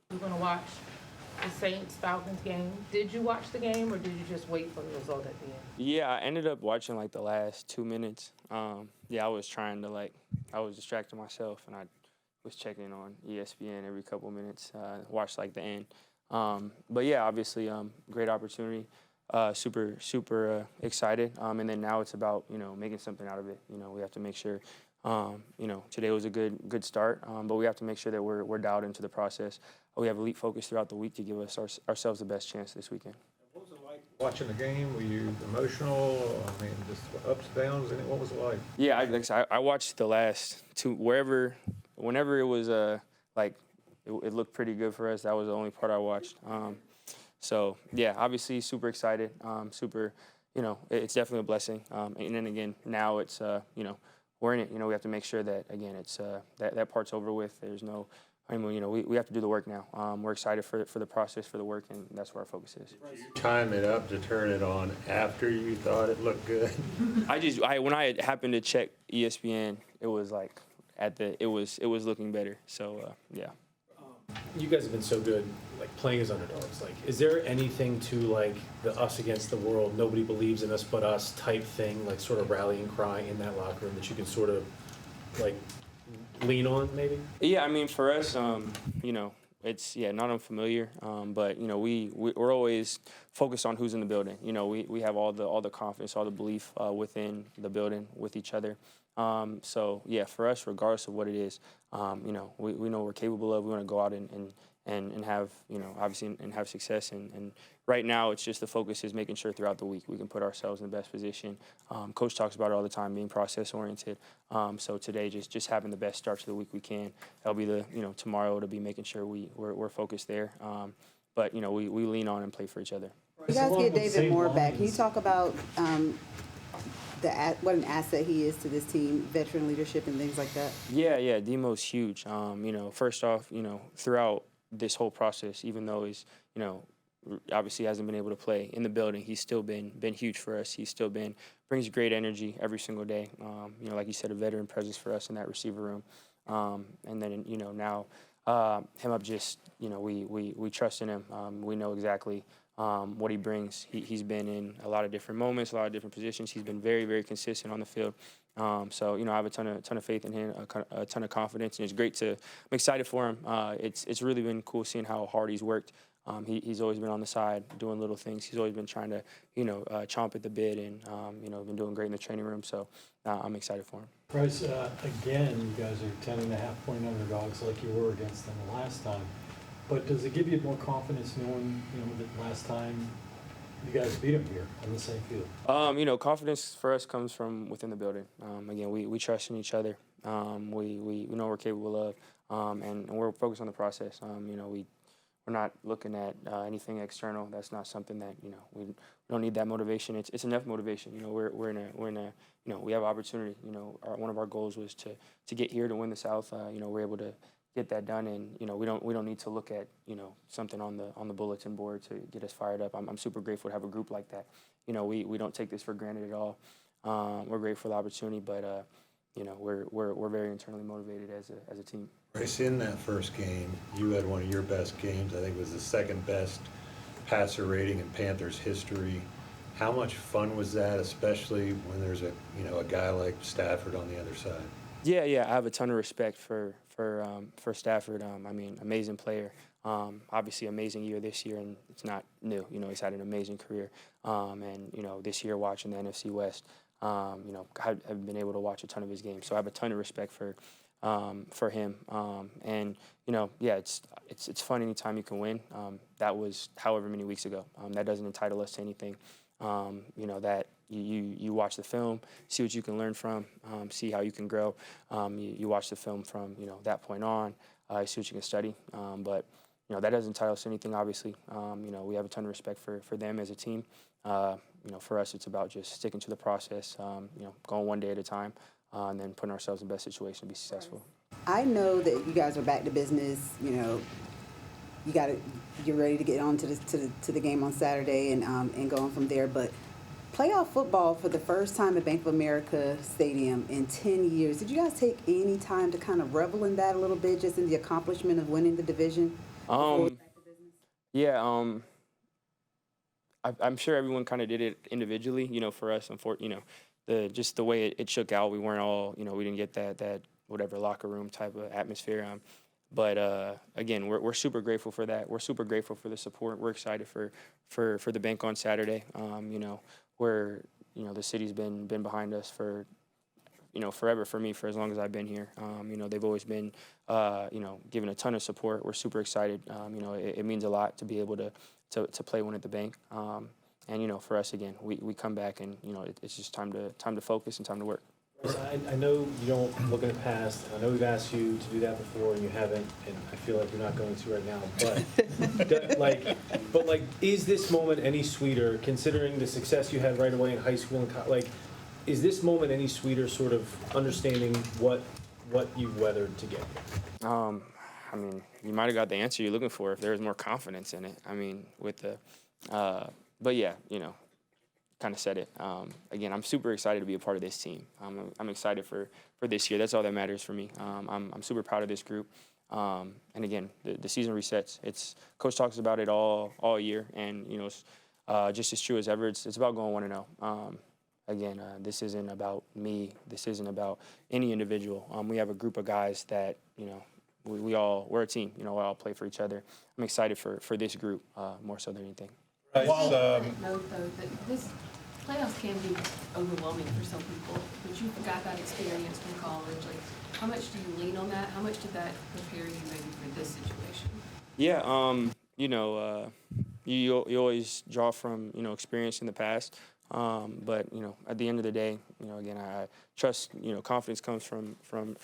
you're going to watch the Saints-Falcons game. Did you watch the game, or did you just wait for the result at the end? Yeah, I ended up watching like the last 2 minutes. Yeah, I was trying to I was distracting myself, and I was checking on ESPN every couple minutes. Watched like the end. But yeah, obviously, great opportunity. Super excited. And then now it's about making something out of it. We have to make sure. Today was a good start, but we have to make sure that we're dialed into the process. We have elite focus throughout the week to give us ourselves the best chance this weekend. What was it like watching the game? Were you emotional? I mean, just ups, downs, and what was it like? Yeah, like I said, I watched the last two, whenever it was it looked pretty good for us. That was the only part I watched. So yeah, obviously super excited. It's definitely a blessing. And then again, now it's we're in it. We have to make sure that again it's that part's over with. There's no. We have to do the work now. We're excited for the process, for the work, and that's where our focus is. Time it up to turn it on after you thought it looked good. When I happened to check ESPN, it was like it was looking better. So yeah. You guys have been so good, like playing as underdogs. Like, is there anything to like the us against the world, nobody believes in us but us type thing, like sort of rallying cry in that locker room that you can sort of like lean on, maybe? Yeah, I mean, for us, it's not unfamiliar, but we're always focused on who's in the building. We have all the confidence, all the belief within the building with each other. So yeah, for us, regardless of what it is, we know we're capable of. We want to go out and have obviously and have success. And right now, it's just the focus is making sure throughout the week we can put ourselves in the best position. Coach talks about it all the time, being process oriented. So today, just having the best start to the week we can. That'll be tomorrow to be making sure we're focused there. But we lean on and play for each other. You guys get David Moore back. Can you talk about what an asset he is to this team, veteran leadership and things like that? Yeah, Demo's huge. First off, throughout this whole process, even though he's, obviously hasn't been able to play in the building, he's still been huge for us. He's still brings great energy every single day. Like you said, a veteran presence for us in that receiver room. And then, now him up just, we trust in him. We know exactly what he brings. He's been in a lot of different moments, a lot of different positions. He's been very, very consistent on the field. So I have a ton of faith in him, a ton of confidence, and it's great I'm excited for him. It's really been cool seeing how hard he's worked. He's always been on the side doing little things. He's always been trying to, chomp at the bit, and been doing great in the training room. So I'm excited for him. Bryce, again, you guys are 10.5-point underdogs like you were against them the last time. But does it give you more confidence knowing, that last time you guys beat them here on the same field? Confidence for us comes from within the building. Again, we trust in each other. We know we're capable of, and we're focused on the process. We're not looking at anything external. That's not something that we don't need that motivation. It's enough motivation. We're in a we have opportunity. One of our goals was to get here to win the South. We're able to get that done, and we don't need to look at something on the bulletin board to get us fired up. I'm super grateful to have a group like that. We don't take this for granted at all. We're grateful for the opportunity, but we're very internally motivated as a team. Bryce, in that first game, you had one of your best games. I think it was the second best passer rating in Panthers history. How much fun was that, especially when there's a guy like Stafford on the other side? Yeah, I have a ton of respect for Stafford. Amazing player. Obviously, amazing year this year, and it's not new. He's had an amazing career. And this year watching the NFC West, I've been able to watch a ton of his games, so I have a ton of respect for him. It's fun anytime you can win. That was however many weeks ago. That doesn't entitle us to anything. That you watch the film, see what you can learn from, see how you can grow. You watch the film from that point on, see what you can study. But that doesn't entitle us to anything. Obviously, we have a ton of respect for them as a team. For us, it's about just sticking to the process. Going one day at a time, and then putting ourselves in the best situation to be successful. I know that you guys are back to business. You're ready to get on to the game on Saturday and going from there. But playoff football for the first time at Bank of America Stadium in 10 years. Did you guys take any time to kind of revel in that a little bit, just in the accomplishment of winning the division? Yeah, I'm sure everyone kind of did it individually. For us, just the way it shook out, we weren't all, we didn't get that whatever locker room type of atmosphere. But again, we're super grateful for that. We're super grateful for the support. We're excited for the bank on Saturday. Where the city's been behind us for forever, for me, for as long as I've been here. They've always been giving a ton of support. We're super excited. It means a lot to be able to play one at the bank. And for us, again, we come back and it's just time to focus and time to work. I know you don't look in the past. I know we've asked you to do that before, and you haven't, and I feel like you're not going to right now. But is this moment any sweeter, considering the success you had right away in high school and college? Is this moment any sweeter, sort of understanding what you've weathered to get here? You might have got the answer you're looking for if there was more confidence in it. But yeah, kind of said it. Again, I'm super excited to be a part of this team. I'm excited for this year. That's all that matters for me. I'm super proud of this group. And again, the season resets. Coach talks about it all year, and just as true as ever. It's about going 1-0. Again, this isn't about me. This isn't about any individual. We have a group of guys that we're a team. We all play for each other. I'm excited for this group more so than anything. Note though that this playoffs can be overwhelming for some people, but you got that experience from college. How much do you lean on that? How much did that prepare you maybe for this situation? Yeah, you always draw from experience in the past, but at the end of the day, again, I trust. Confidence comes from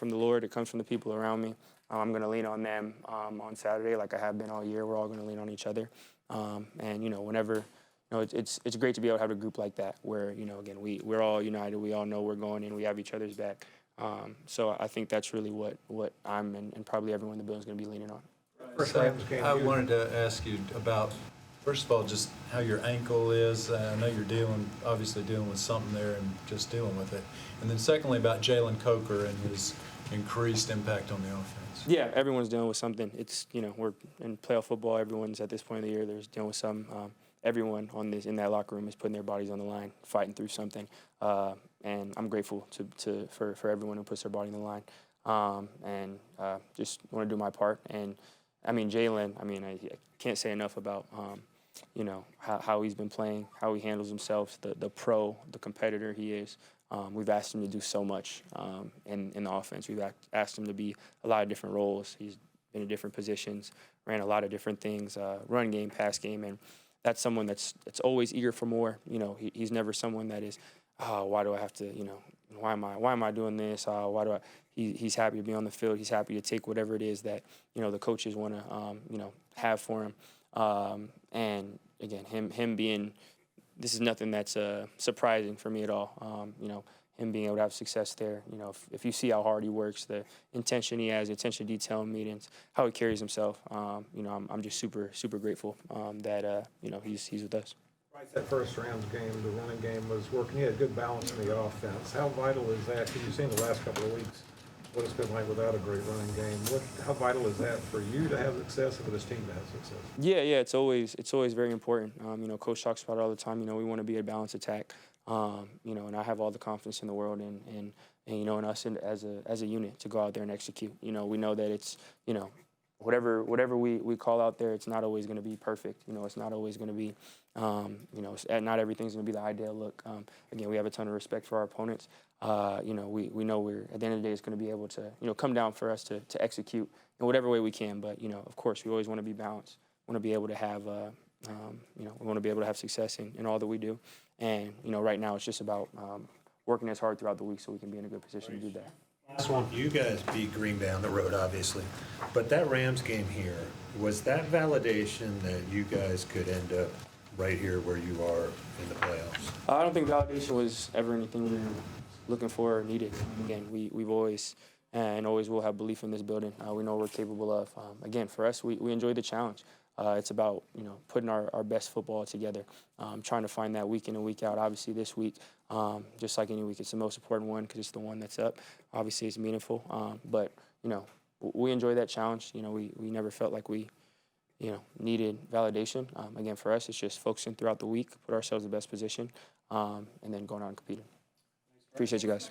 the Lord. It comes from the people around me. I'm going to lean on them on Saturday, like I have been all year. We're all going to lean on each other. And whenever, it's great to be able to have a group like that where, again, we're all united. We all know we're going in. We have each other's back. So I think that's really what I'm and probably everyone in the building is going to be leaning on. I wanted to ask you about, first of all, just how your ankle is. I know you're obviously dealing with something there and just dealing with it. And then secondly, about Jalen Coker and his increased impact on the offense. Yeah, everyone's dealing with something. It's, we're in playoff football. Everyone's at this point of the year, there's dealing with some. Everyone in that locker room is putting their bodies on the line, fighting through something. And I'm grateful for everyone who puts their body on the line. And just want to do my part. And Jalen, I can't say enough about, how he's been playing, how he handles himself, the competitor he is. We've asked him to do so much in the offense. We've asked him to be a lot of different roles. He's been in different positions, ran a lot of different things, run game, pass game, and that's someone that's always eager for more. He's never someone that is, why do I have to, why am I doing this? He's happy to be on the field. He's happy to take whatever it is that, the coaches want to, have for him. And again, him being, this is nothing that's surprising for me at all. Him being able to have success there. If you see how hard he works, the intention he has, the attention to detail in meetings, how he carries himself. I'm just super, super grateful that he's with us. That first Rams game, the running game was working. He had good balance in the offense. How vital is that? Because you've seen the last couple of weeks what it's been like without a great running game. How vital is that for you to have success and for this team to have success? Yeah, it's always very important. Coach talks about it all the time. We want to be a balanced attack. And I have all the confidence in the world in us and as a unit to go out there and execute. We know that it's whatever we call out there, it's not always going to be perfect. It's not always going to be not everything's going to be the ideal look. Again, we have a ton of respect for our opponents. We know we're at the end of the day, it's going to be able to come down for us to execute in whatever way we can. But of course, we always want to be balanced. Want to be able to have we want to be able to have success in all that we do. And right now it's just about working as hard throughout the week so we can be in a good position to do that. Last one, you guys beat Green Bay on the road, obviously, but that Rams game here, was that validation that you guys could end up right here where you are in the playoffs? I don't think validation was ever anything we were looking for or needed. Again, we've always and always will have belief in this building. We know what we're capable of. Again, for us, we enjoy the challenge. It's about, putting our best football together, trying to find that week in and week out. Obviously, this week, just like any week, it's the most important one because it's the one that's up. Obviously, it's meaningful. But, we enjoy that challenge. We never felt like we, needed validation. Again, for us, it's just focusing throughout the week, put ourselves in the best position, and then going out and competing. Appreciate you guys.